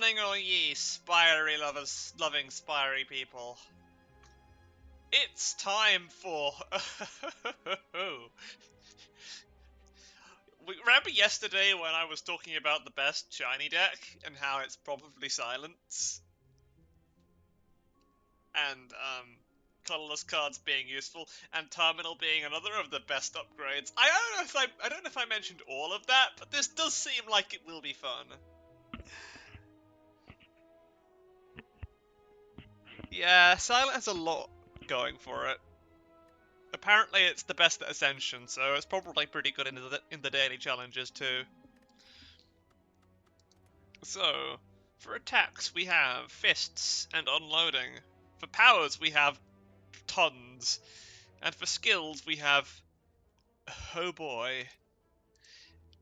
morning, all ye spiry lovers, loving spiry people. It's time for... Remember yesterday when I was talking about the best shiny deck and how it's probably Silence? And, colorless cards being useful, and Terminal being another of the best upgrades. I don't know if I mentioned all of that, but this does seem like it will be fun. Yeah, Silent has a lot going for it. Apparently it's the best at Ascension, so it's probably pretty good in the daily challenges too. So, for attacks we have fists and unloading. For powers we have tons. And for skills we have... oh boy.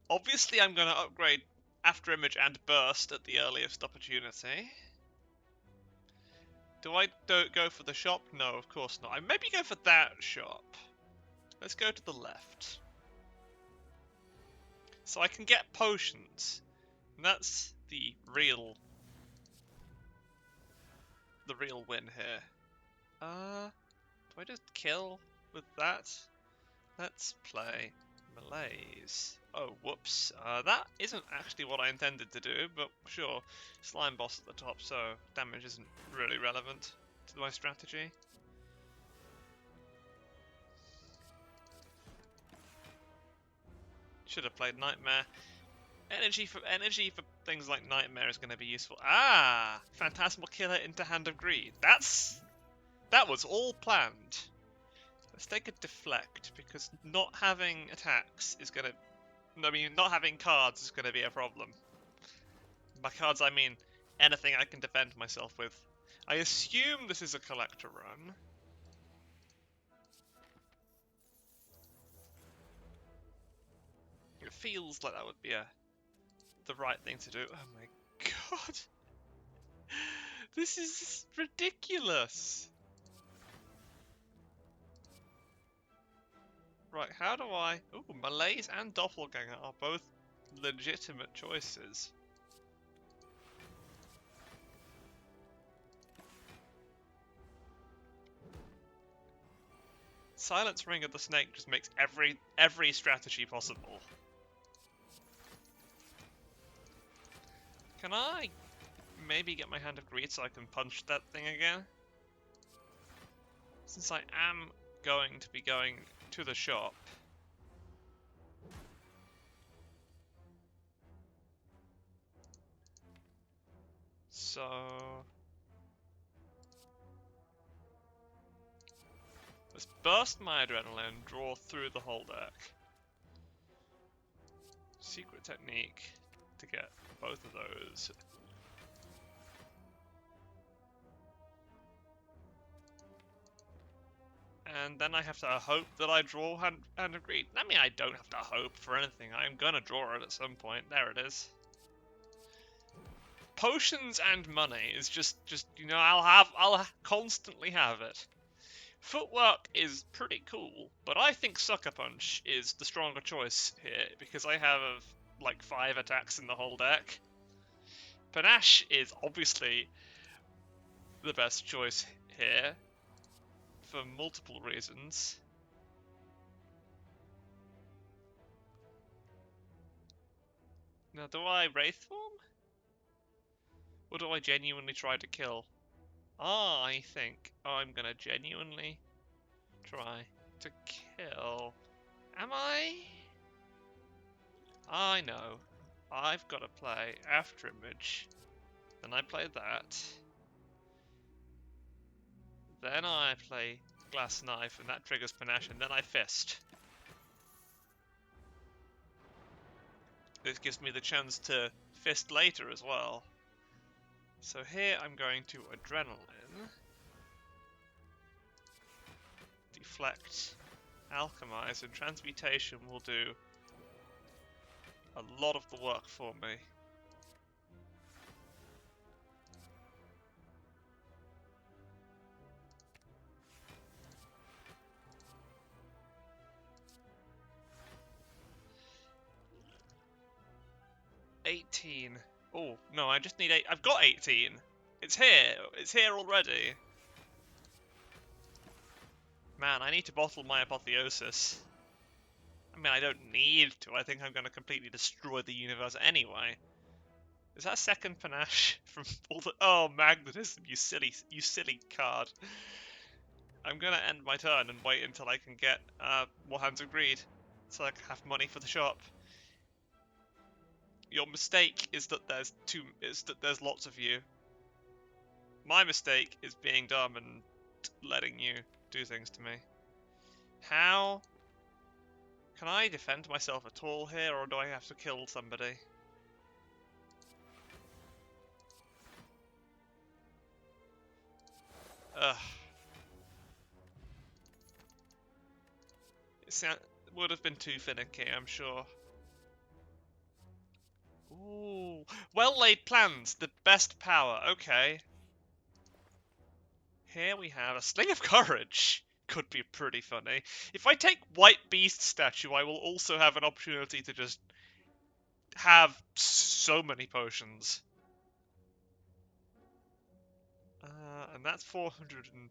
Obviously I'm going to upgrade After Image and Burst at the earliest opportunity. Do I go for the shop? No, of course not. I maybe go for that shop. Let's go to the left. So I can get potions. And that's the real win here. Do I just kill with that? Let's play Malaise. Oh, whoops. That isn't actually what I intended to do, but sure. Slime boss at the top, so damage isn't really relevant to my strategy. Should have played Nightmare. Energy for things like Nightmare is going to be useful. Ah! Phantasmal Killer into Hand of Greed. That was all planned. Let's take a Deflect, because not having attacks is going to... not having cards is going to be a problem. By cards, I mean anything I can defend myself with. I assume this is a collector run. It feels like that would be the right thing to do. Oh my god. This is ridiculous. Right, how do I... Ooh, Malaise and Doppelganger are both legitimate choices. Silence Ring of the Snake just makes every strategy possible. Can I maybe get my Hand of Greed so I can punch that thing again? Since I am going to be going to the shop. So... let's burst my Adrenaline, draw through the whole deck. Secret technique to get both of those. And then I have to hope that I draw Hand of Greed. I mean, I don't have to hope for anything. I'm gonna draw it at some point. There it is. Potions and money is just I'll constantly have it. Footwork is pretty cool, but I think Sucker Punch is the stronger choice here because I have like 5 attacks in the whole deck. Panache is obviously the best choice here for multiple reasons. Now, do I Wraith Form? Or do I genuinely try to kill? I think I'm gonna genuinely try to kill. Am I? I know. I've got to play After Image. Then I play that. Then I play Glass Knife, and that triggers Panache, and then I Fist. This gives me the chance to Fist later as well. So here I'm going to Adrenaline, Deflect, Alchemize, and Transmutation will do a lot of the work for me. $18. Oh, no, I just need 8. I've got 18. It's here. It's here already. Man, I need to bottle my apotheosis. I mean, I don't need to. I think I'm going to completely destroy the universe anyway. Is that second panache from all the... Oh, magnetism, you silly card. I'm going to end my turn and wait until I can get more Hands of Greed, so I can have money for the shop. Your mistake is that there's lots of you. My mistake is being dumb and letting you do things to me. How can I defend myself at all here, or do I have to kill somebody? Ugh. It would have been too finicky, I'm sure. Ooh. Well-laid plans, the best power. Okay. Here we have a Sling of Courage. Could be pretty funny. If I take White Beast statue, I will also have an opportunity to just have so many potions. And that's 400 and...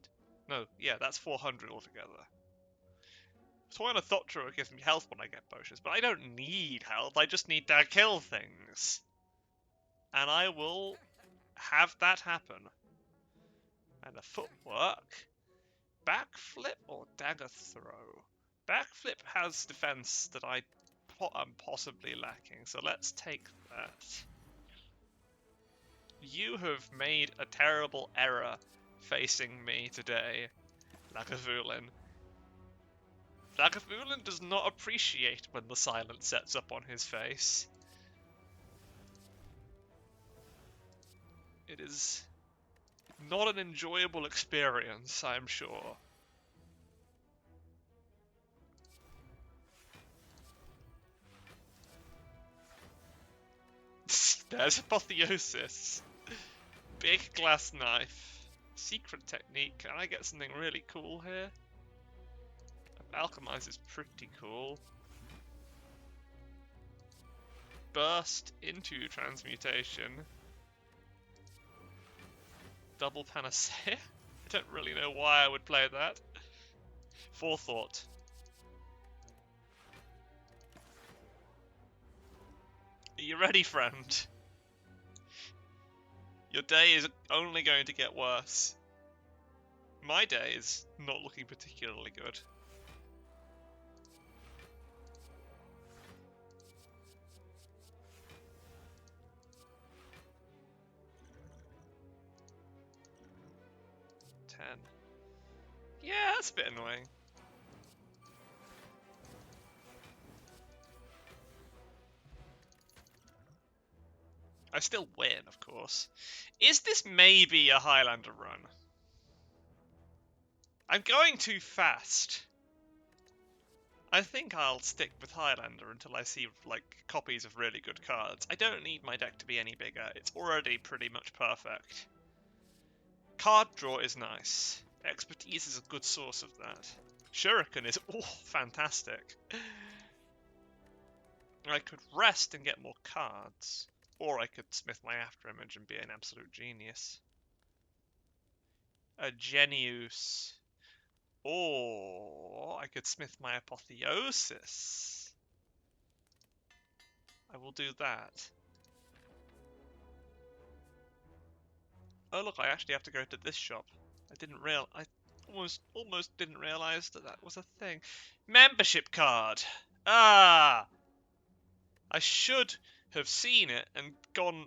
No, yeah, that's 400 altogether. Toy on a Thought Thrower gives me health when I get potions, but I don't need health, I just need to kill things. And I will have that happen. And a footwork. Backflip or dagger throw? Backflip has defense that I'm possibly lacking, so let's take that. You have made a terrible error facing me today, Lagavulin. Lagavulin does not appreciate when the silence sets up on his face. It is not an enjoyable experience, I'm sure. There's Apotheosis. Big glass knife. Secret technique. Can I get something really cool here? Alchemize is pretty cool. Burst into transmutation. Double panacea? I don't really know why I would play that. Forethought. Are you ready, friend? Your day is only going to get worse. My day is not looking particularly good. Yeah, that's a bit annoying. I still win, of course. Is this maybe a Highlander run? I'm going too fast. I think I'll stick with Highlander until I see, like, copies of really good cards. I don't need my deck to be any bigger. It's already pretty much perfect. Card draw is nice. Expertise is a good source of that. Shuriken is fantastic. I could rest and get more cards. Or I could smith my afterimage and be an absolute genius. A Genius. Or I could smith my apotheosis. I will do that. Oh look, I actually have to go to this shop. I almost didn't realize that was a thing. Membership card. Ah, I should have seen it and gone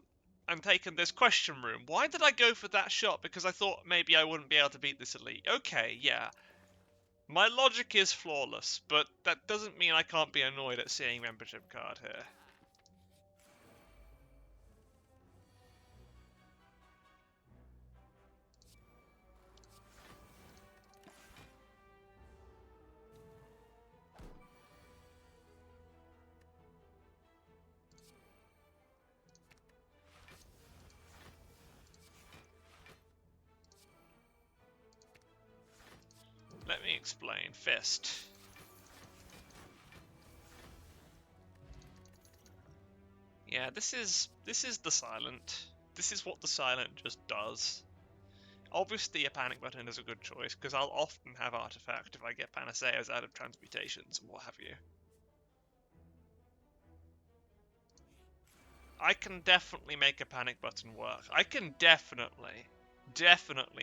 and taken this question room. Why did I go for that shop? Because I thought maybe I wouldn't be able to beat this elite. Okay, yeah. My logic is flawless, but that doesn't mean I can't be annoyed at seeing membership card here. Let me explain. Fist. Yeah, Yeah, this is the silent. This is what the silent just does. Obviously, a panic button is a good choice, because I'll often have artifact if I get panaceas out of transmutations and what have you. I can definitely make a panic button work. I can definitely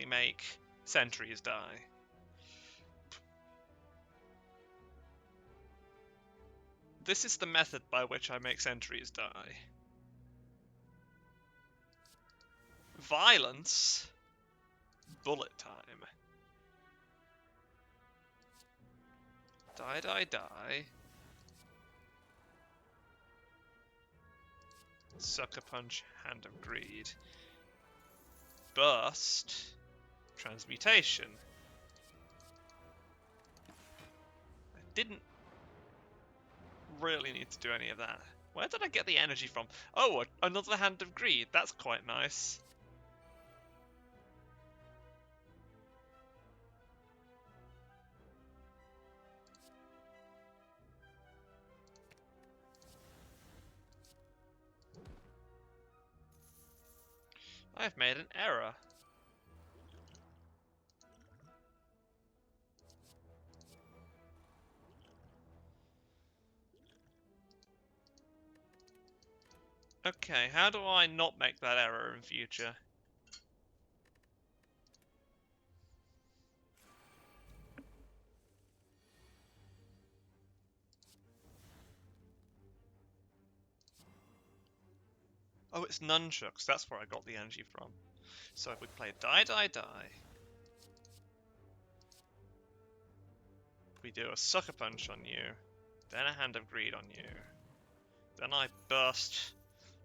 make sentries die. This is the method by which I make sentries die. Violence. Bullet time. Die, die, die. Sucker Punch, Hand of Greed. Burst. Transmutation. I didn't really need to do any of that. Where did I get the energy from? Oh, another Hand of Greed. That's quite nice. I've made an error. Okay, how do I not make that error in future? Oh, it's nunchucks. That's where I got the energy from. So if we play die, die, die. We do a Sucker Punch on you. Then a Hand of Greed on you. Then I burst.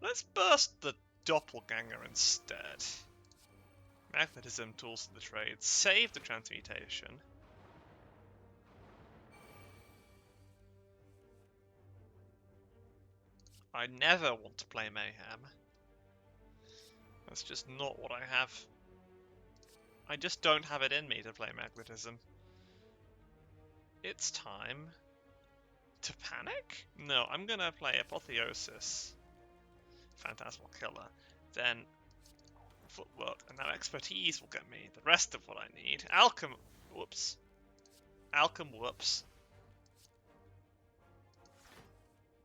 Let's burst the Doppelganger instead. Magnetism, tools to the trade. Save the transmutation. I never want to play Mayhem. That's just not what I have. I just don't have it in me to play Magnetism. It's time to panic? No, I'm gonna play Apotheosis. Phantasmal Killer. Then Footwork, and now Expertise will get me the rest of what I need. Whoops. Whoops.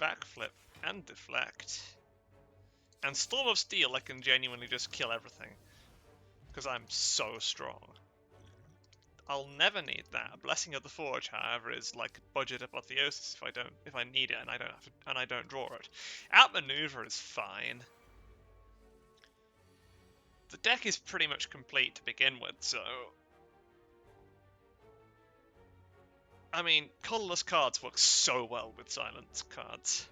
Backflip and Deflect. And Storm of Steel, I can genuinely just kill everything. Because I'm so strong. I'll never need that. Blessing of the Forge, however, is like budget Apotheosis if I need it and I don't draw it. Outmaneuver is fine. The deck is pretty much complete to begin with, so I mean, colorless cards work so well with silence cards.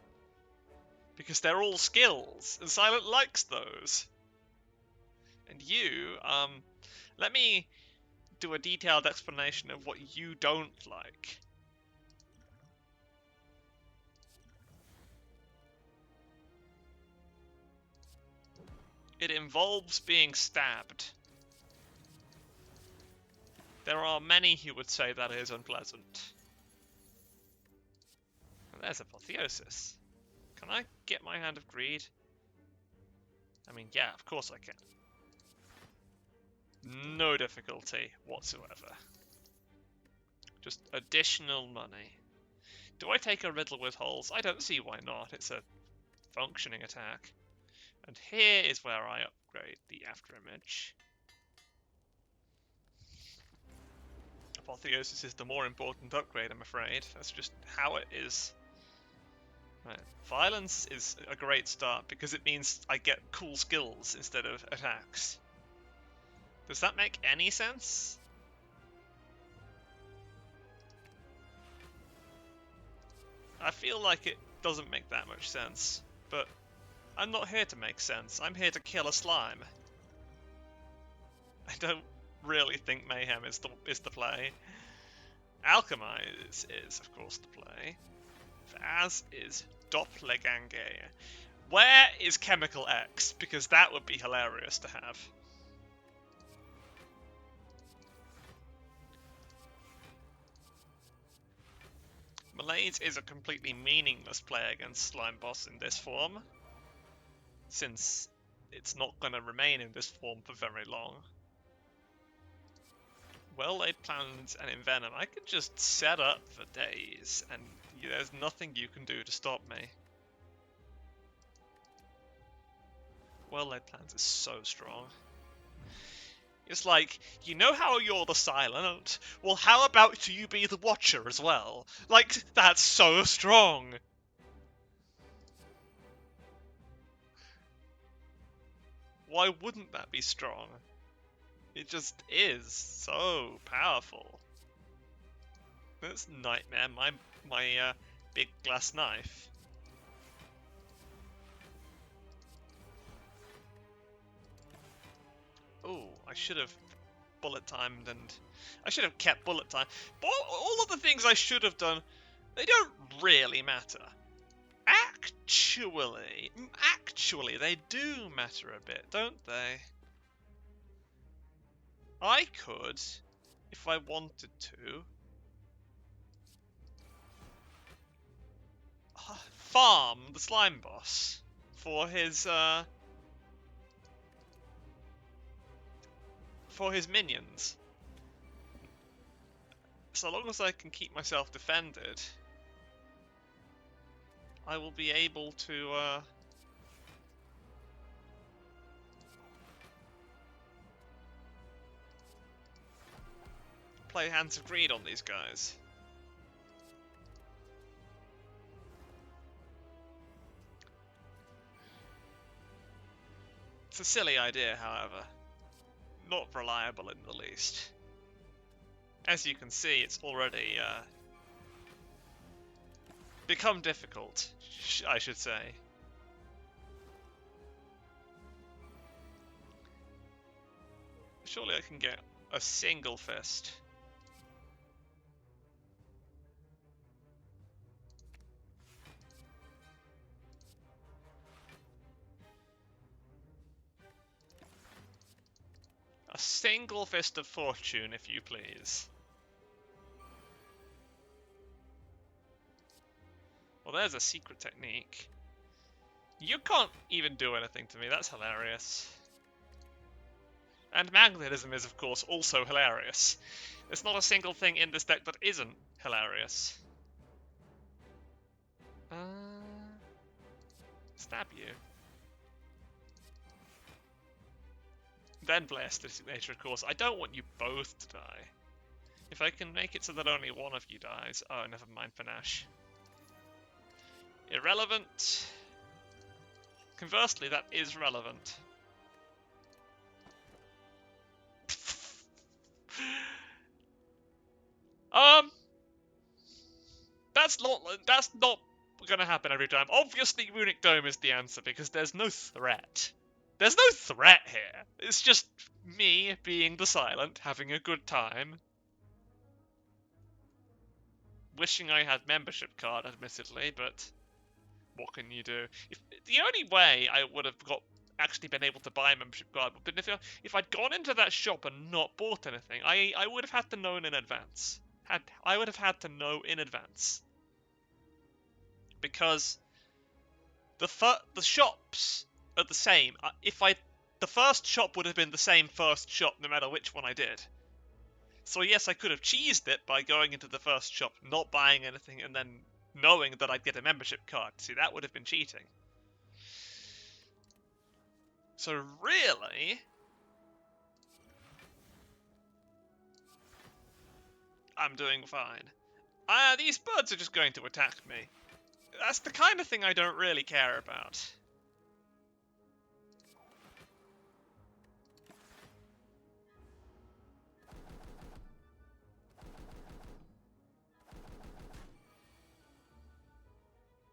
Because they're all skills, and Silent likes those. And you, let me do a detailed explanation of what you don't like. It involves being stabbed. There are many who would say that is unpleasant. And there's Apotheosis. Can I get my Hand of Greed? I mean, yeah, of course I can. No difficulty whatsoever. Just additional money. Do I take a Riddle with Holes? I don't see why not. It's a functioning attack. And here is where I upgrade the Afterimage. Apotheosis is the more important upgrade, I'm afraid. That's just how it is. Right. Violence is a great start because it means I get cool skills instead of attacks. Does that make any sense? I feel like it doesn't make that much sense, but I'm not here to make sense. I'm here to kill a slime. I don't really think Mayhem is the play. Alchemize is, of course, the play. As is Doppelganger. Where is Chemical X? Because that would be hilarious to have. Malaise is a completely meaningless play against Slime Boss in this form. since it's not going to remain in this form for very long. Well-laid plans and envenom. I could just set up for days, and there's nothing you can do to stop me. Well-laid plans is so strong. It's like, you know how you're the silent? Well, how about you be the watcher as well? Like, that's so strong! Why wouldn't that be strong? It just is so powerful. That's Nightmare, my big glass knife. Oh, I should have bullet timed, and I should have kept bullet time. But all of the things I should have done, they don't really matter. Actually, they do matter a bit, don't they? I could, if I wanted to, farm the slime boss for his minions. So long as I can keep myself defended, I will be able to play Hands of Greed on these guys. It's a silly idea, however. Not reliable in the least. As you can see, it's already become difficult, I should say. Surely I can get a single fist. A single fist of fortune, if you please. Well, there's a secret technique. You can't even do anything to me, that's hilarious. And magnetism is, of course, also hilarious. There's not a single thing in this deck that isn't hilarious. Stab you. Then blast the signature, of course. I don't want you both to die. If I can make it so that only one of you dies... Oh, never mind for Nash. Irrelevant. Conversely, that is relevant. That's not gonna happen every time. Obviously, Runic Dome is the answer because there's no threat. There's no threat here. It's just me being the silent, having a good time. Wishing I had membership card, admittedly, but what can you do? The only way I would have actually been able to buy a membership card would have been if I'd gone into that shop and not bought anything. I would have had to know in advance. I would have had to know in advance. Because the shops are the same. The first shop would have been the same first shop no matter which one I did. So yes, I could have cheesed it by going into the first shop, not buying anything, and then knowing that I'd get a membership card. See, that would have been cheating. So really, I'm doing fine. These birds are just going to attack me. That's the kind of thing I don't really care about.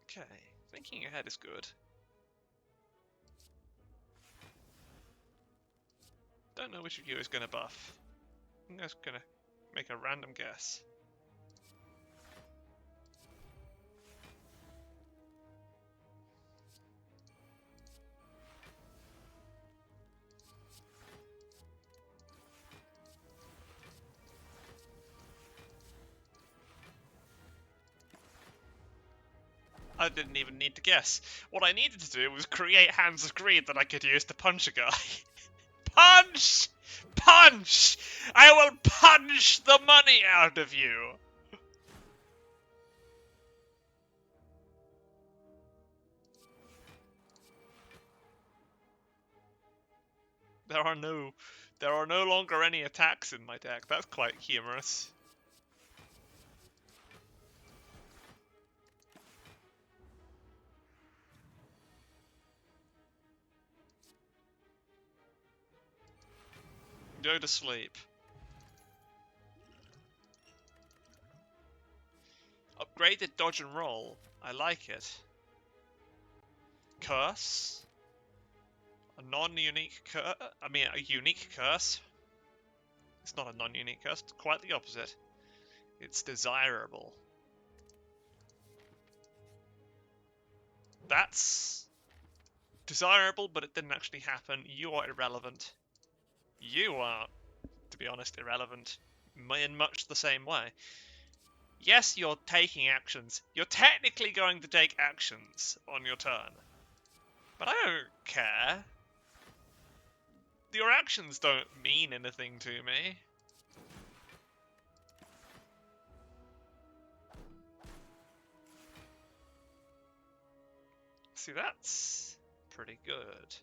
Okay, thinking ahead is good. Don't know which of you is going to buff. I'm just going to make a random guess. I didn't even need to guess. What I needed to do was create Hands of Greed that I could use to punch a guy. Punch! Punch! I will punch the money out of you! There are no longer any attacks in my deck. That's quite humorous. Go to sleep. Upgraded dodge and roll. I like it. Curse. A non-unique curse. I mean, a unique curse. It's not a non-unique curse. It's quite the opposite. It's desirable. That's desirable, but it didn't actually happen. You are irrelevant. You are, to be honest, irrelevant in much the same way. Yes, you're taking actions. You're technically going to take actions on your turn. But I don't care. Your actions don't mean anything to me. See, that's pretty good.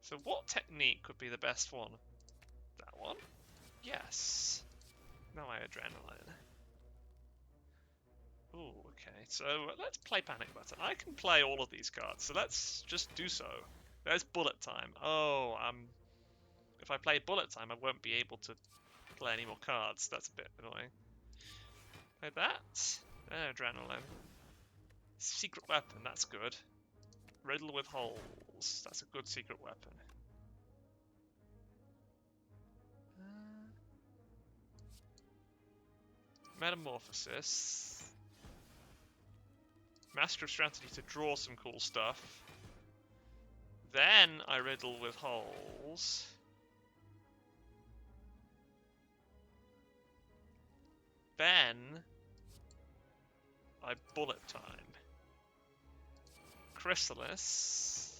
So what technique would be the best one? That one? Yes. Now I adrenaline. Ooh, okay. So let's play Panic Button. I can play all of these cards, so let's just do so. There's Bullet Time. Oh, if I play Bullet Time, I won't be able to play any more cards. That's a bit annoying. Play that. Adrenaline. Secret Weapon, that's good. Riddle with Holes. That's a good secret weapon. Metamorphosis. Master of Strategy to draw some cool stuff. Then I riddle with holes. Then I bullet time. Chrysalis.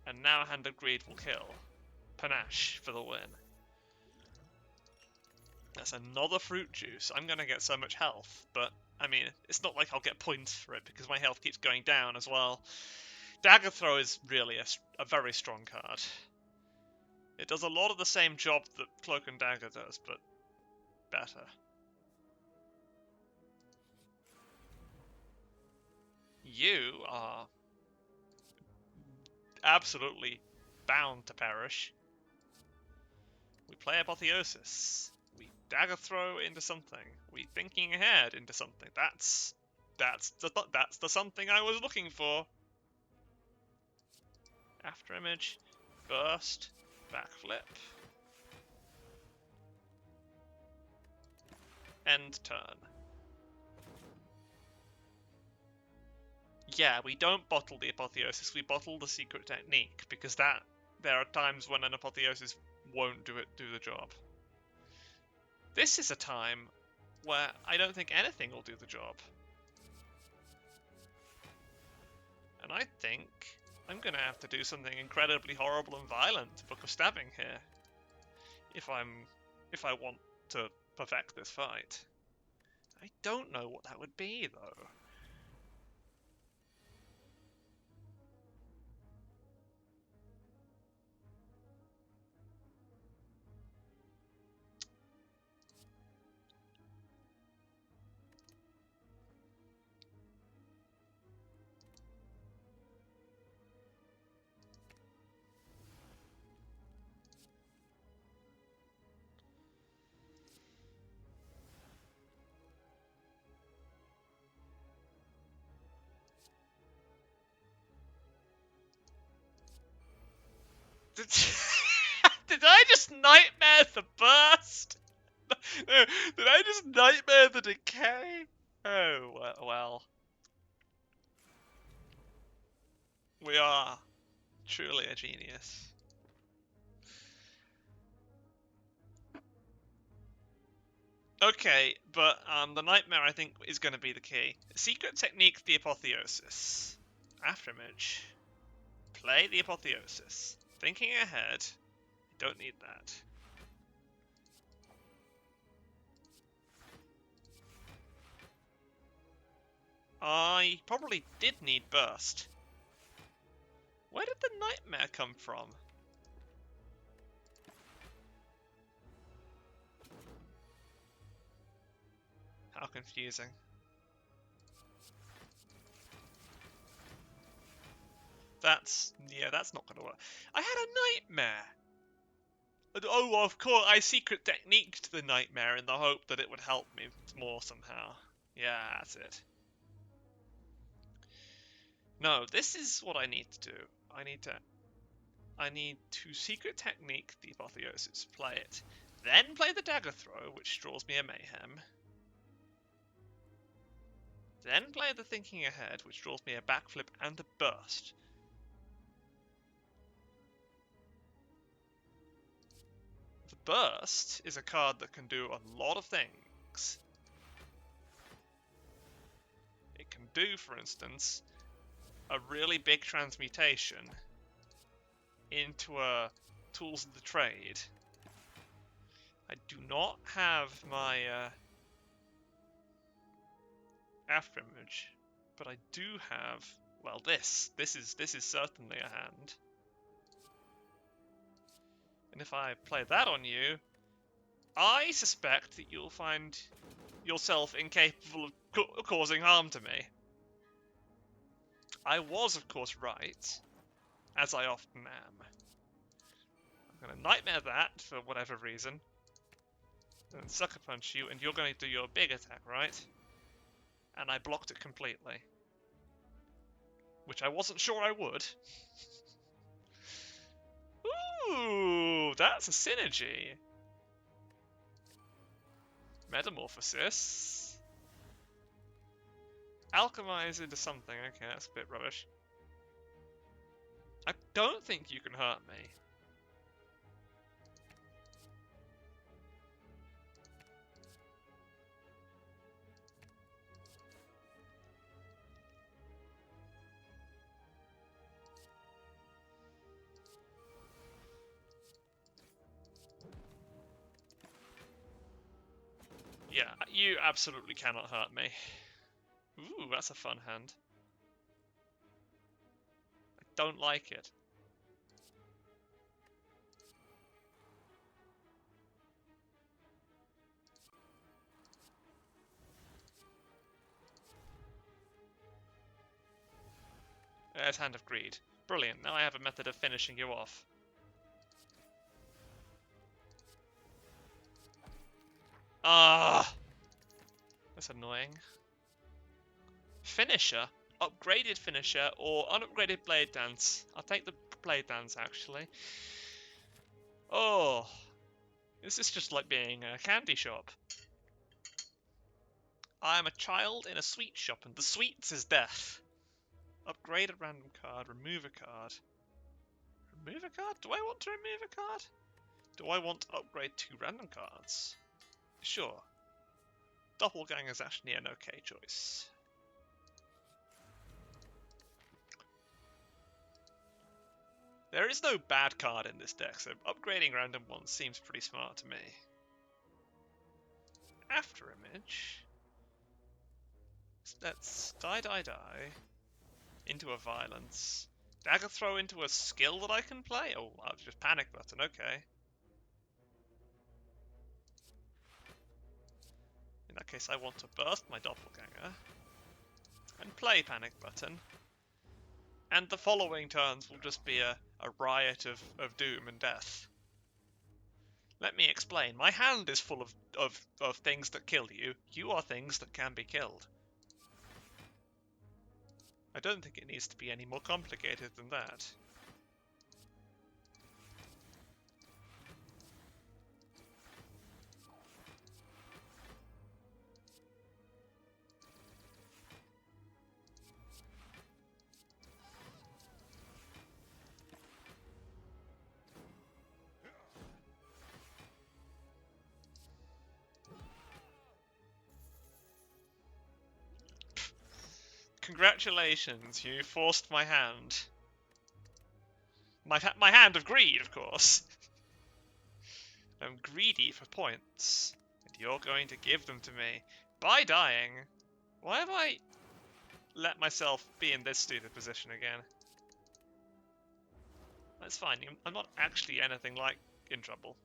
And now Hand of Greed will kill. Panache for the win. That's another fruit juice. I'm gonna get so much health, but I mean, it's not like I'll get points for it because my health keeps going down as well. Dagger Throw is really a very strong card. It does a lot of the same job that Cloak and Dagger does, but better. You are absolutely bound to perish. We play Apotheosis. We Dagger Throw into something. We Thinking Ahead into something. That's the something I was looking for. After Image, Burst, Backflip, End turn. Yeah, we don't bottle the Apotheosis, we bottle the Secret Technique, because there are times when an Apotheosis won't do the job. This is a time where I don't think anything will do the job. And I think I'm going to have to do something incredibly horrible and violent to Book of Stabbing here. If I want to perfect this fight. I don't know what that would be, though. Did I just nightmare the burst? No, did I just nightmare the decay? Oh, well. We are truly a genius. Okay, but the nightmare I think is going to be the key. Secret technique, the apotheosis. Afterimage. Play the apotheosis. Thinking ahead. Don't need that. I probably did need burst. Where did the nightmare come from? How confusing. That's not gonna work. I had a nightmare! Oh, of course, I secret techniqued the nightmare in the hope that it would help me more somehow. Yeah, that's it. No, this is what I need to do. I need to secret technique the apotheosis, play it, then play the dagger throw, which draws me a mayhem. Then play the thinking ahead, which draws me a backflip and a burst. The burst is a card that can do a lot of things. It can do, for instance, a really big transmutation into a tools of the trade. I do not have my afterimage, but I do have, well, this is certainly a hand. And if I play that on you, I suspect that you'll find yourself incapable of causing harm to me. I was, of course, right, as I often am. I'm going to nightmare that for whatever reason, and sucker punch you, and you're going to do your big attack, right? And I blocked it completely. Which I wasn't sure I would. Ooh, that's a synergy. Metamorphosis. Alchemize into something. Okay, that's a bit rubbish. I don't think you can hurt me. Yeah, you absolutely cannot hurt me. Ooh, that's a fun hand. I don't like it. There's Hand of Greed. Brilliant, now I have a method of finishing you off. Ah! That's annoying. Finisher? Upgraded finisher or unupgraded blade dance? I'll take the blade dance, actually. Oh! This is just like being a candy shop. I am a child in a sweet shop, and the sweets is death. Upgrade a random card, remove a card. Remove a card? Do I want to remove a card? Do I want to upgrade 2 random cards? Sure. Doppelganger is actually an okay choice. There is no bad card in this deck, so upgrading random ones seems pretty smart to me. Afterimage. Let's die into a violence. Dagger throw into a skill that I can play? Oh, I've just panic button, okay. In that case, I want to burst my doppelganger and play panic button. And the following turns will just be a riot of doom and death. Let me explain. My hand is full of things that kill you. You are things that can be killed. I don't think it needs to be any more complicated than that. Congratulations, you forced my hand. My hand of greed, of course. I'm greedy for points, and you're going to give them to me by dying. Why have I let myself be in this stupid position again? That's fine, I'm not actually anything like in trouble.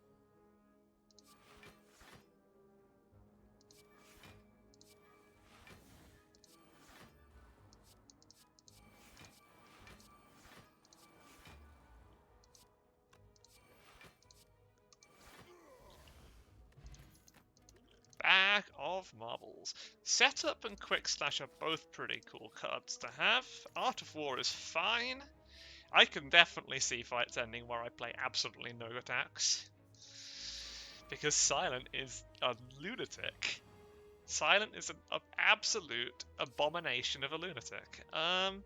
Bag of Marbles. Setup and Quick Slash are both pretty cool cards to have. Art of War is fine. I can definitely see fights ending where I play absolutely no attacks. Because Silent is a lunatic. Silent is an absolute abomination of a lunatic. I'm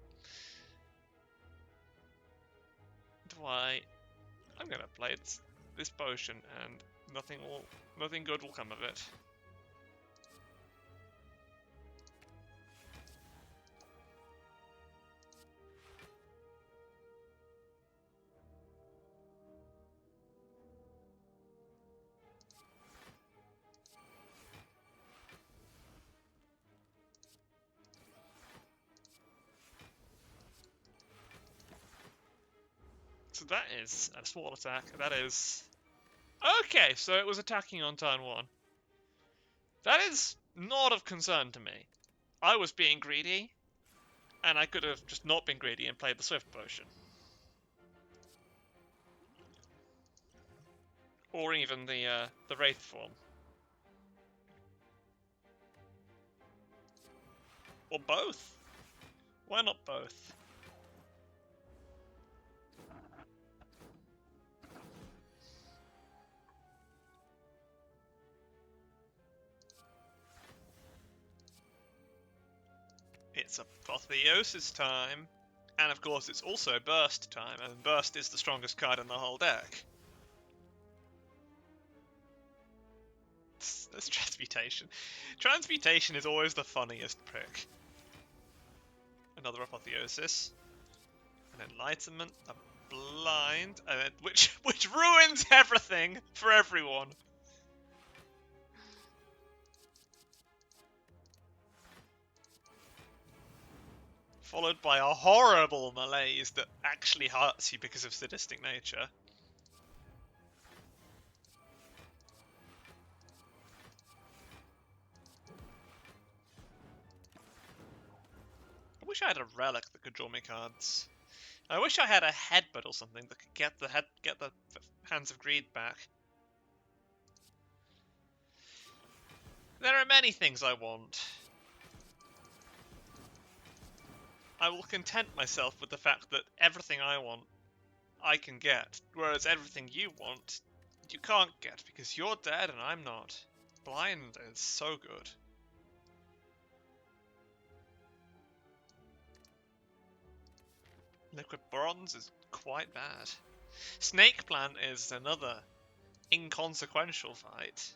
gonna play this potion and nothing good will come of it. So that is a small attack. That is... Okay, so it was attacking on turn 1. That is not of concern to me. I was being greedy, and I could have just not been greedy and played the Swift Potion. Or even the Wraith form. Or both. Why not both? It's Apotheosis time. And of course it's also Burst time, and Burst is the strongest card in the whole deck. That's Transmutation. Transmutation is always the funniest pick. Another Apotheosis. An Enlightenment, a Blind, which ruins everything for everyone. Followed by a horrible malaise that actually hurts you because of sadistic nature. I wish I had a relic that could draw me cards. I wish I had a headbutt or something that could get the Hands of Greed back. There are many things I want. I will content myself with the fact that everything I want, I can get, whereas everything you want, you can't get because you're dead and I'm not. Blind is so good. Liquid Bronze is quite bad. Snake Plant is another inconsequential fight.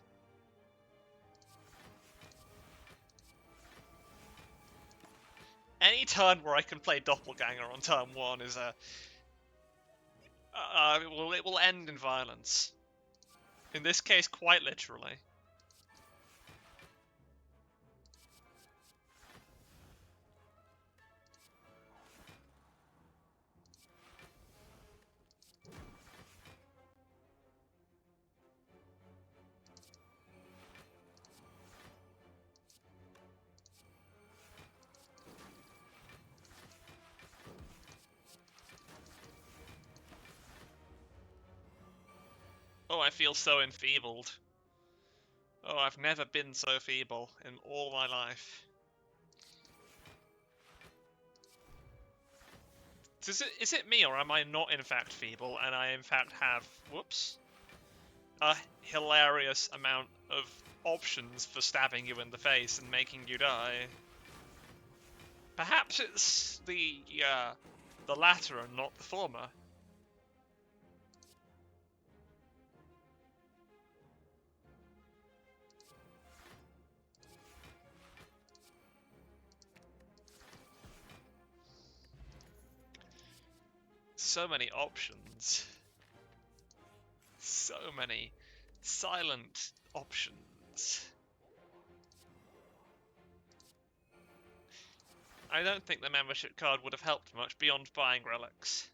Any turn where I can play Doppelganger on turn 1 is it will end in violence. In this case, quite literally. Oh, I feel so enfeebled. Oh, I've never been so feeble in all my life. Is it me, or am I not in fact feeble, and I in fact have, whoops, a hilarious amount of options for stabbing you in the face and making you die? Perhaps it's the latter and not the former. so many options. So many silent options. I don't think the membership card would have helped much beyond buying relics.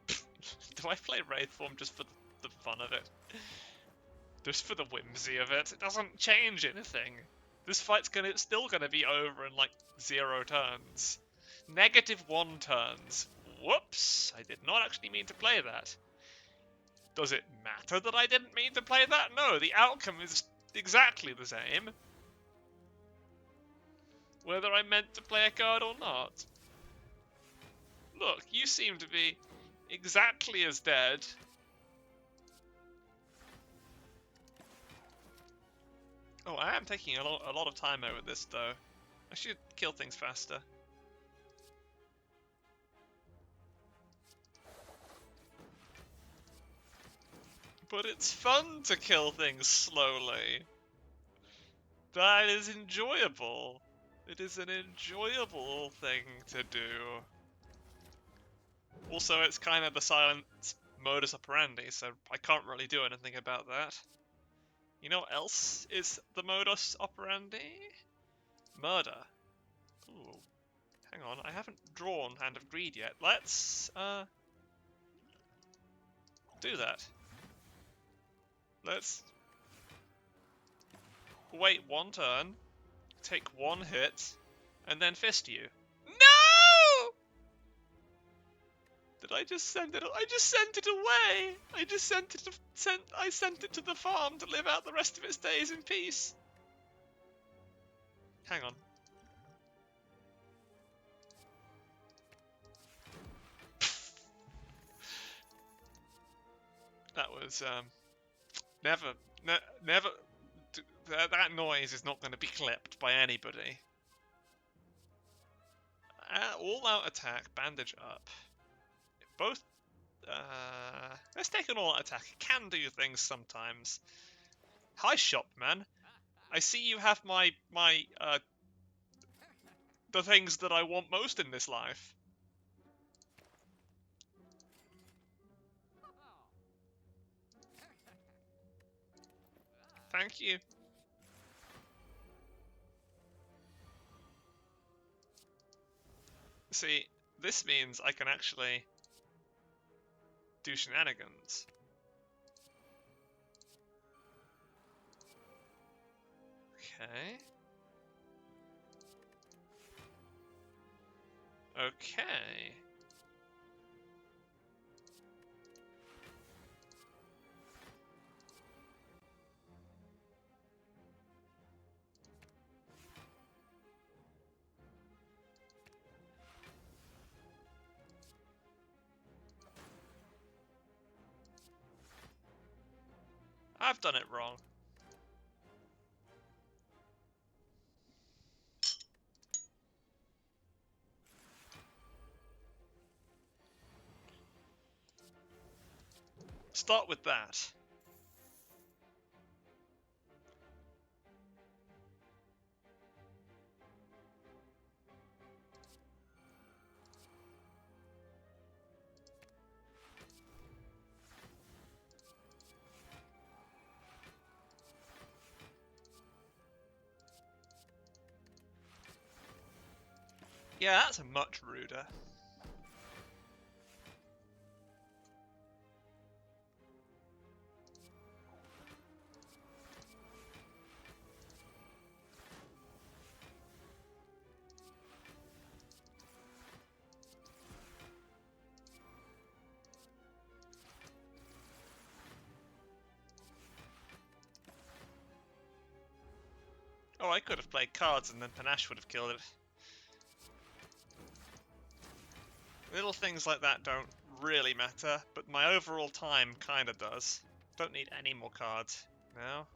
Do I play Wraithform just for the fun of it? Just for the whimsy of it? It doesn't change anything. This fight's still gonna be over in like 0 turns. -1 turns. Whoops! I did not actually mean to play that. Does it matter that I didn't mean to play that? No, the outcome is exactly the same. Whether I meant to play a card or not. Look, you seem to be exactly as dead. Oh, I am taking a lot of time over this, though. I should kill things faster. But it's fun to kill things slowly. That is enjoyable. It is an enjoyable thing to do. Also, it's kind of the silent modus operandi, so I can't really do anything about that. You know what else is the modus operandi? Murder. Ooh. Hang on, I haven't drawn Hand of Greed yet. Let's, do that. Let's wait 1 turn, take 1 hit, and then fist you. No! Did I just send it? I just sent it away. I just sent it. I sent it to the farm to live out the rest of its days in peace. Hang on. That was never. That noise is not going to be clipped by anybody. All-out attack, bandage up. Both. Let's take an all-out attack. It can do things sometimes. Hi, shopman. I see you have the things that I want most in this life. Thank you. See, this means I can actually do shenanigans. Okay. Okay. I've done it wrong. Start with that. Yeah, that's much ruder. Oh, I could have played cards and then Panache would have killed it. Little things like that don't really matter, but my overall time kinda does. Don't need any more cards now.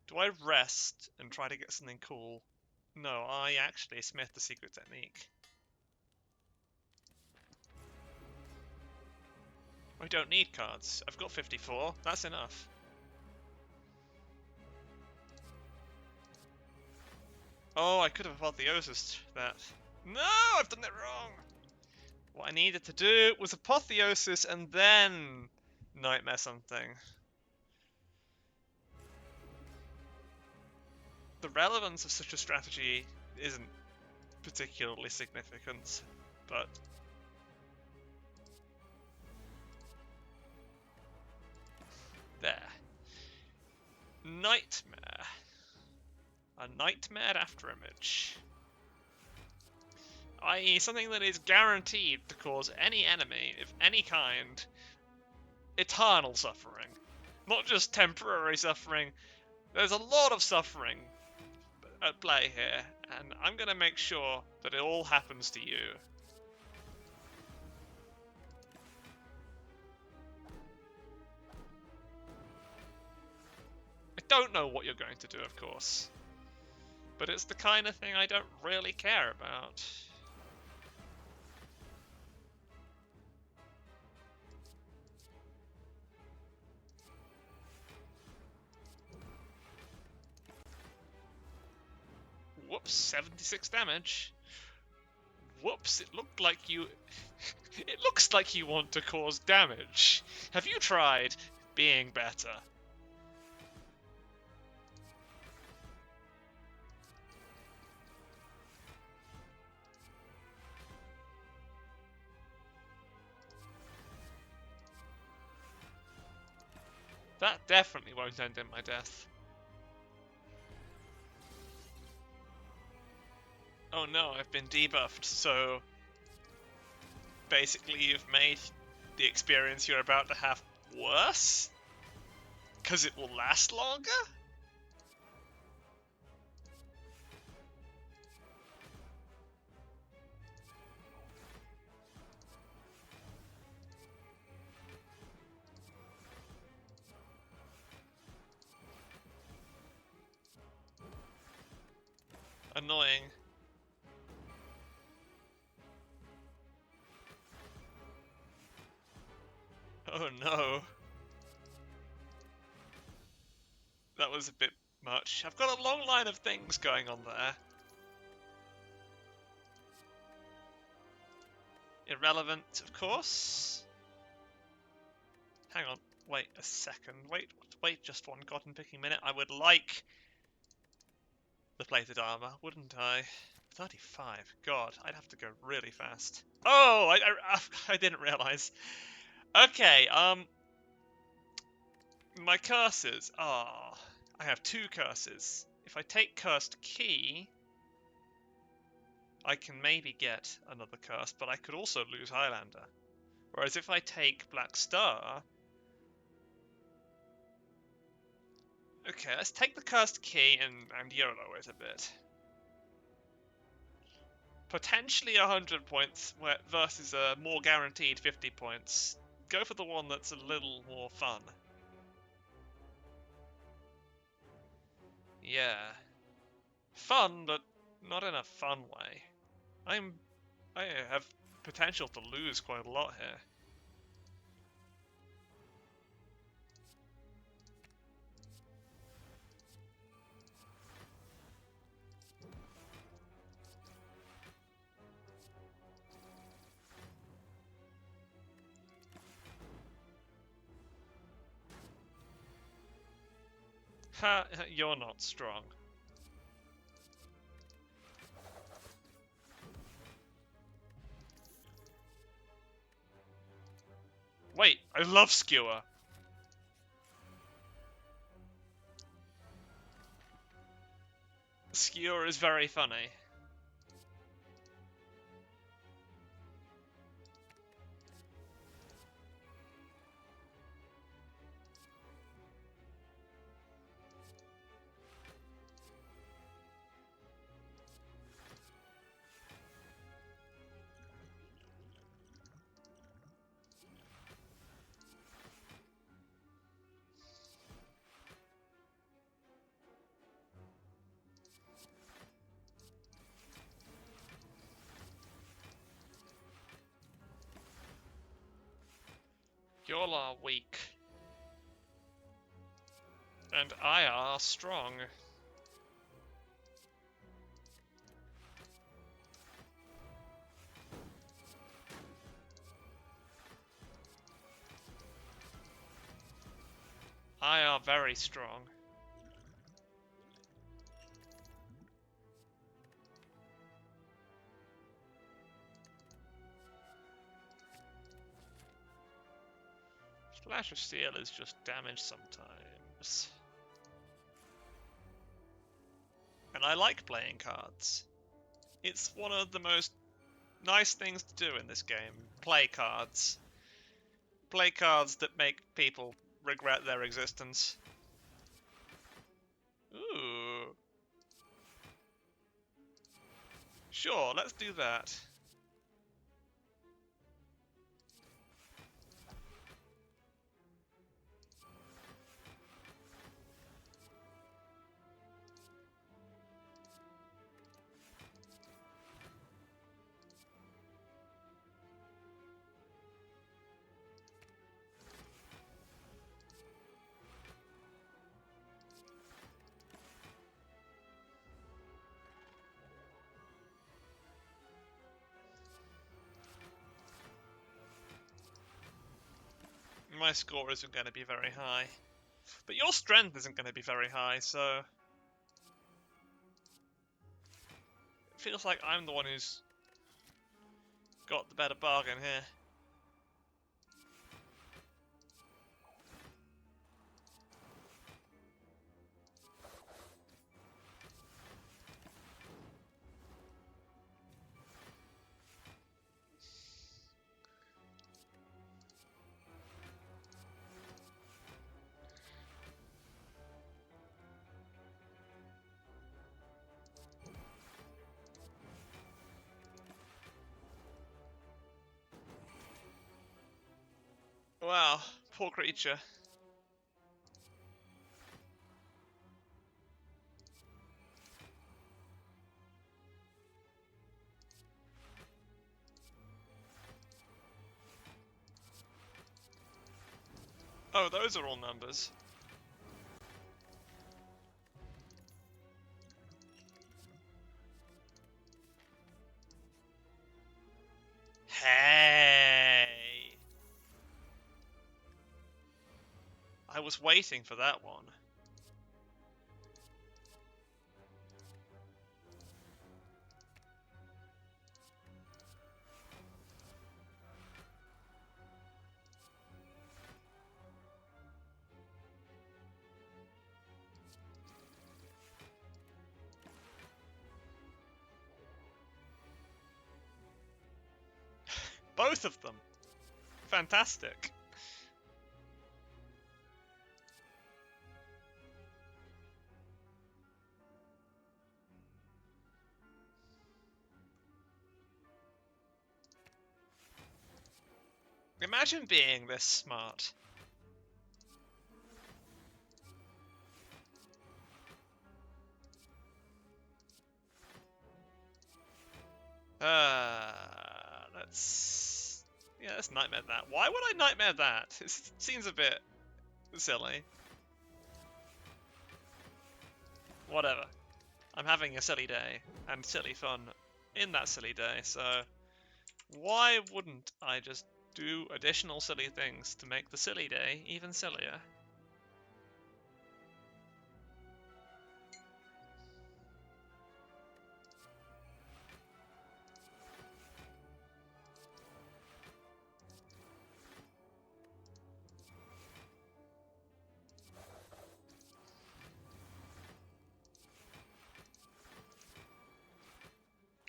Do I rest and try to get something cool? No, I actually smith the secret technique. I don't need cards. I've got 54. That's enough. Oh, I could have apotheosis that. No, I've done it wrong! What I needed to do was apotheosis and then nightmare something. The relevance of such a strategy isn't particularly significant, but there. Nightmare. A nightmare afterimage. I.e. something that is guaranteed to cause any enemy of any kind eternal suffering. Not just temporary suffering. There's a lot of suffering at play here, and I'm going to make sure that it all happens to you. I don't know what you're going to do, of course, but it's the kind of thing I don't really care about. Whoops, 76 damage. Whoops, it looked like you... It looks like you want to cause damage. Have you tried being better? That definitely won't end in my death. Oh no, I've been debuffed, so basically you've made the experience you're about to have worse? Because it will last longer? Annoying. Oh no. That was a bit much. I've got a long line of things going on there. Irrelevant, of course. Hang on, wait a second. Wait just one cotton picking minute. I would like the plated armor, wouldn't I? 35. God, I'd have to go really fast. Oh, I didn't realize. Okay, my curses. Ah, I have 2 curses. If I take cursed key, I can maybe get another curse, but I could also lose Highlander. Whereas if I take Black Star... Okay, let's take the cursed key and YOLO it a bit. Potentially 100 points versus a more guaranteed 50 points. Go for the one that's a little more fun. Yeah. Fun, but not in a fun way. I have potential to lose quite a lot here. Ha, you're not strong. Wait, I love Skewer. Skewer is very funny. Y'all are weak. And I are strong. I are very strong. Flash of Steel is just damage sometimes. And I like playing cards. It's one of the most nice things to do in this game. Play cards. Play cards that make people regret their existence. Ooh. Sure, let's do that. My score isn't going to be very high. But your strength isn't going to be very high, so... It feels like I'm the one who's got the better bargain here. Wow, poor creature. Oh, those are all numbers. Hey! I was waiting for that one. Both of them. Fantastic. Imagine being this smart. Let's... Yeah, let's nightmare that. Why would I nightmare that? It seems a bit silly. Whatever. I'm having a silly day, and silly fun in that silly day, so why wouldn't I just do additional silly things to make the silly day even sillier?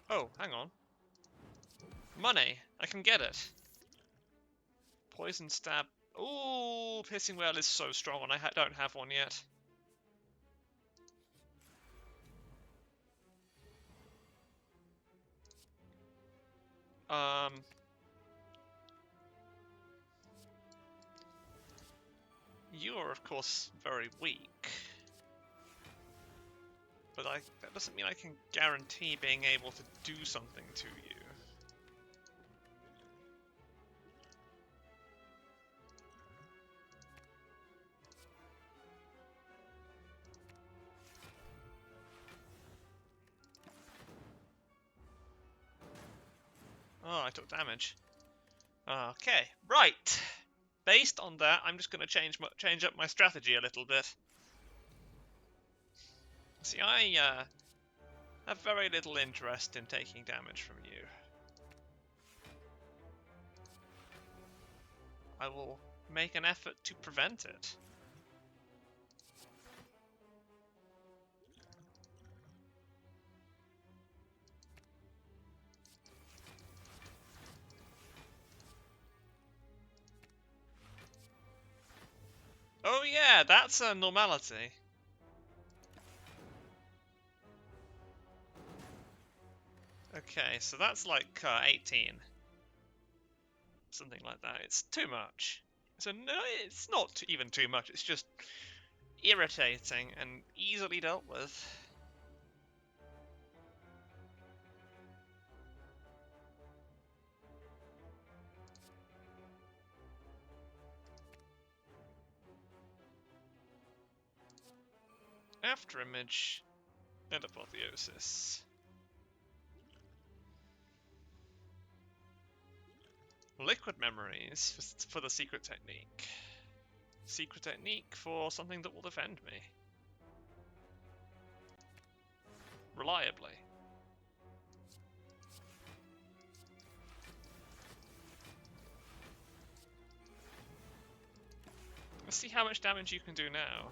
Oh, hang on. Money! I can get it! Poison stab. Ooh, Piercing Wail is so strong and I don't have one yet. You are of course very weak. But that doesn't mean I can guarantee being able to do something to you. Oh, I took damage. Okay, right. based on that, I'm just going to change up my strategy a little bit. See, I have very little interest in taking damage from you. I will make an effort to prevent it. Oh yeah, that's a normality. Okay, so that's like 18. Something like that. It's too much. So no, it's not even too much. It's just irritating and easily dealt with. Afterimage and apotheosis. Liquid memories for the secret technique. Secret technique for something that will defend me. Reliably. Let's see how much damage you can do now.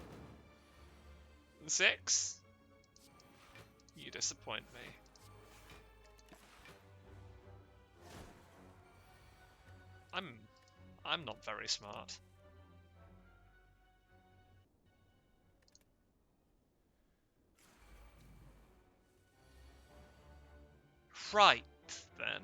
6? You disappoint me. I'm not very smart. Right, then.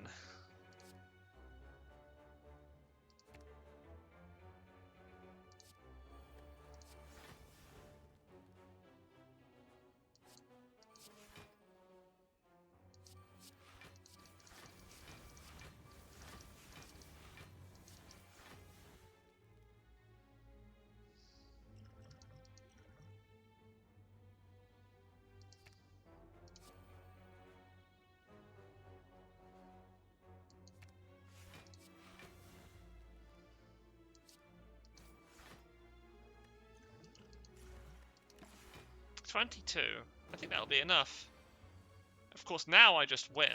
$22. I think that'll be enough. Of course, now I just win.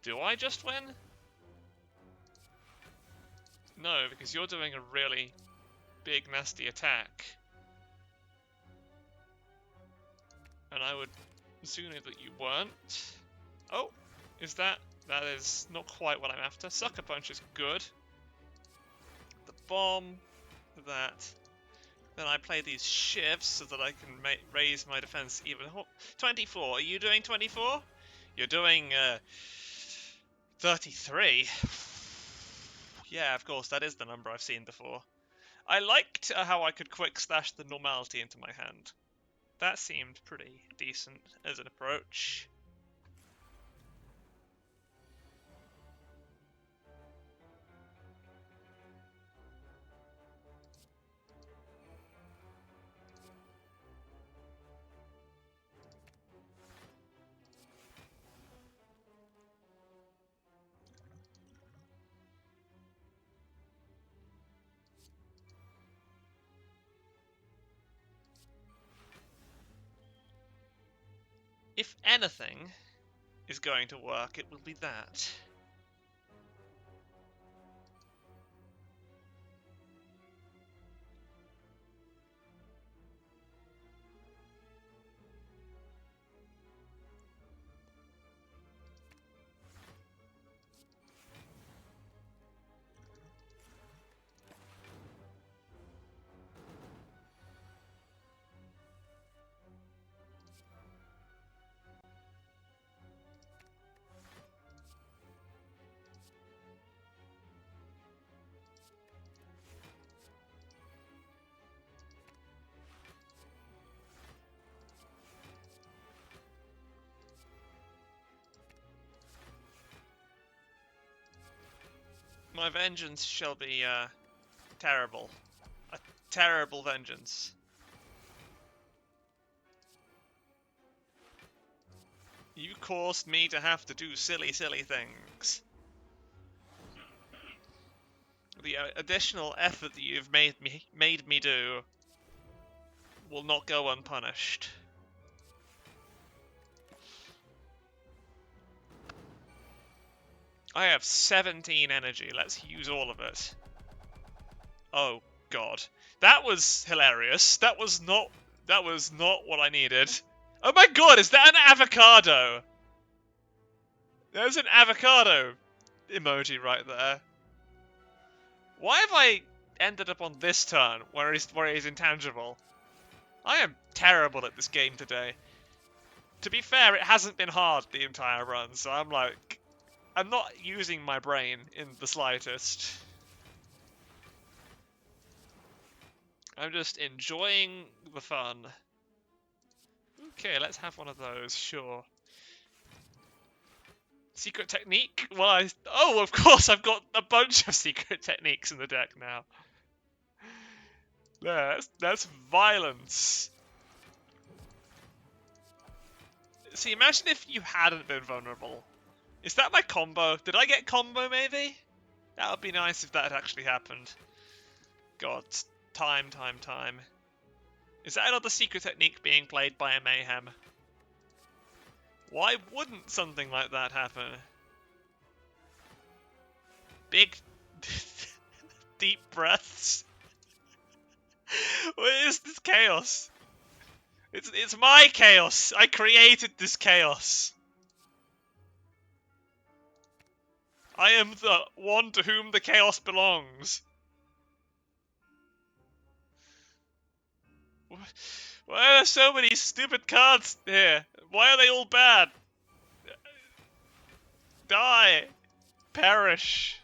Do I just win? No, because you're doing a really big, nasty attack. And I would assume that you weren't. Oh, is that? That is not quite what I'm after. Sucker Punch is good. The bomb, that. Then I play these shifts so that I can raise my defense even. 24. Are you doing 24? You're doing 33. Yeah, of course, that is the number I've seen before. I liked how I could quick slash the normality into my hand. That seemed pretty decent as an approach. If anything is going to work, it will be that. My vengeance shall be terrible. A terrible vengeance. You caused me to have to do silly, silly things. The additional effort that you've made me do will not go unpunished. I have 17 energy. Let's use all of it. Oh god. That was hilarious. That was not what I needed. Oh my god, is that an avocado? There's an avocado emoji right there. Why have I ended up on this turn where he's intangible? I am terrible at this game today. To be fair, it hasn't been hard the entire run, so I'm not using my brain in the slightest. I'm just enjoying the fun. Okay, let's have one of those, sure. Secret technique? Well, oh, of course, I've got a bunch of secret techniques in the deck now. That's violence. See, imagine if you hadn't been vulnerable. Is that my combo? Did I get combo, maybe? That would be nice if that had actually happened. God, time. Is that another secret technique being played by a Mayhem? Why wouldn't something like that happen? Big, deep breaths. What is this chaos? It's my chaos. I created this chaos. I am the one to whom the chaos belongs. Why are there so many stupid cards here? Why are they all bad? Die! Perish!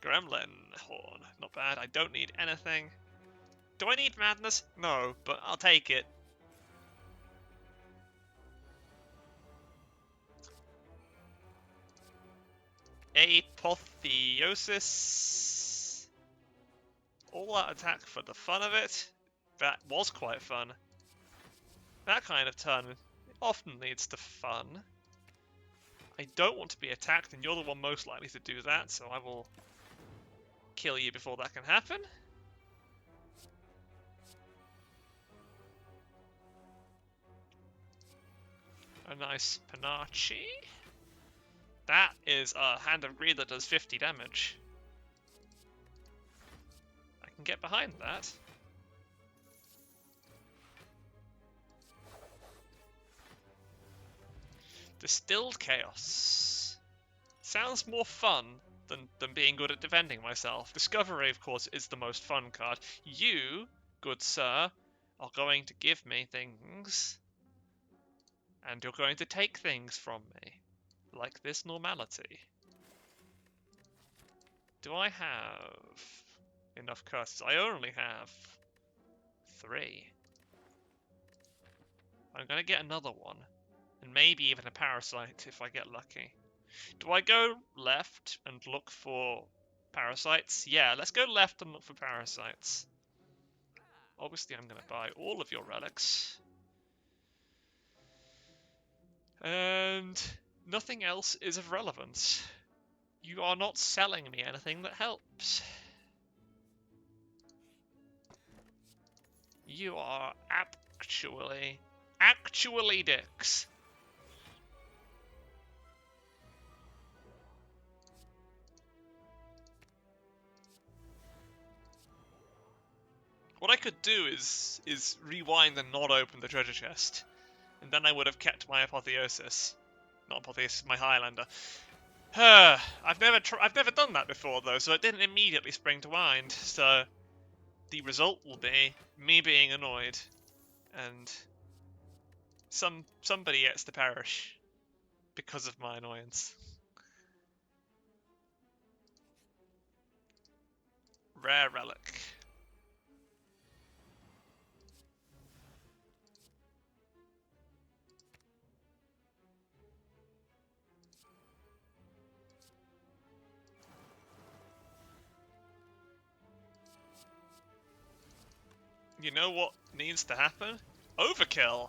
Gremlin horn. Not bad. I don't need anything. Do I need madness? No, but I'll take it. Apotheosis. All that attack for the fun of it. That was quite fun. That kind of turn often leads to fun. I don't want to be attacked, and you're the one most likely to do that, so I will kill you before that can happen. A nice Panache. That is a Hand of Greed that does 50 damage. I can get behind that. Distilled Chaos. Sounds more fun than being good at defending myself. Discovery, of course, is the most fun card. You, good sir, are going to give me things. And you're going to take things from me. Like this normality. Do I have enough curses? I only have 3. I'm going to get another one. And maybe even a parasite if I get lucky. Do I go left and look for parasites? Yeah, let's go left and look for parasites. Obviously I'm going to buy all of your relics. And nothing else is of relevance. You are not selling me anything that helps. You are actually dicks. What I could do is rewind and not open the treasure chest. And then I would have kept my Apotheosis. Not Apotheosis, my Highlander. I've never done that before though, so it didn't immediately spring to mind. So the result will be me being annoyed, and somebody gets to perish because of my annoyance. Rare relic. You know what needs to happen? Overkill!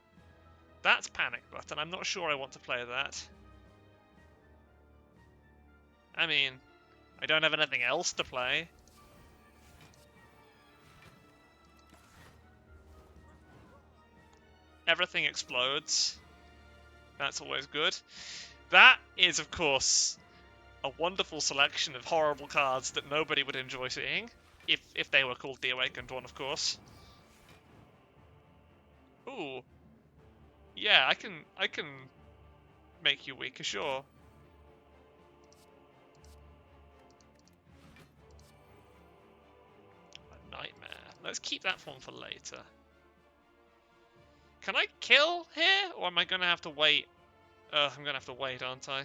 That's Panic Button. I'm not sure I want to play that. I mean, I don't have anything else to play. Everything explodes. That's always good. That is, of course, a wonderful selection of horrible cards that nobody would enjoy seeing. If they were called the Awakened one, of course. Ooh. Yeah, I can make you weaker, sure. A Nightmare. Let's keep that one for later. Can I kill here? Or am I gonna have to wait? I'm gonna have to wait, aren't I?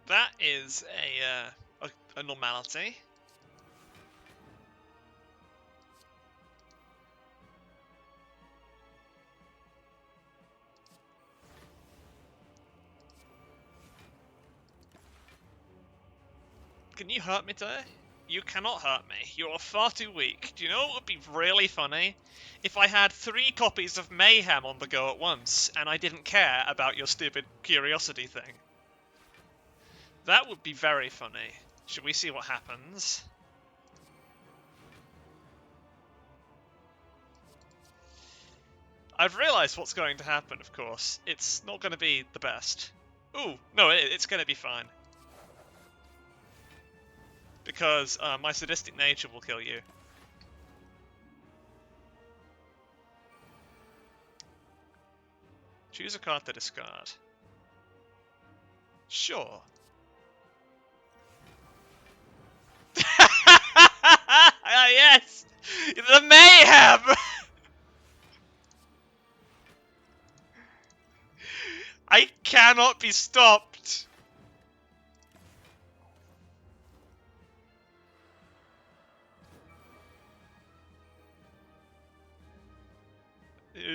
That is a normality. Can you hurt me today? You cannot hurt me. You are far too weak. Do you know what would be really funny? If I had 3 copies of Mayhem on the go at once, and I didn't care about your stupid curiosity thing. That would be very funny. Should we see what happens? I've realised what's going to happen, of course. It's not going to be the best. Ooh, no, it's going to be fine. Because my sadistic nature will kill you. Choose a card to discard. Sure. Yes! The Mayhem! I cannot be stopped!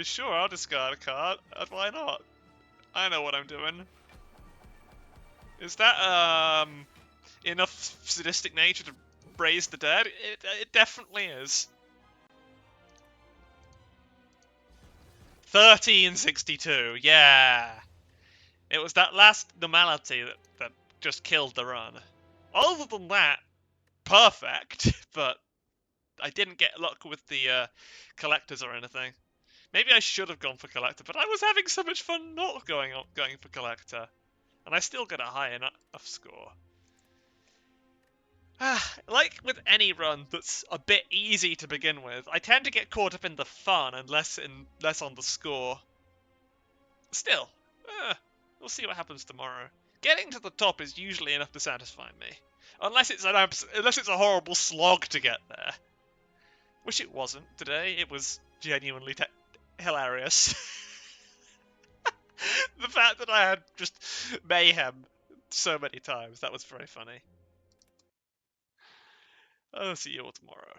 Sure, I'll discard a card. Why not? I know what I'm doing. Is that, enough sadistic nature to raise the dead? It definitely is. 1362, yeah. It was that last normality that just killed the run. Other than that, perfect, but I didn't get luck with the collectors or anything. Maybe I should have gone for collector, but I was having so much fun not going for collector. And I still get a high enough score. Like with any run that's a bit easy to begin with, I tend to get caught up in the fun and less on the score. Still, we'll see what happens tomorrow. Getting to the top is usually enough to satisfy me, unless it's a horrible slog to get there. Which it wasn't today. It was genuinely hilarious. The fact that I had just mayhem so many times, that was very funny. I'll see you all tomorrow.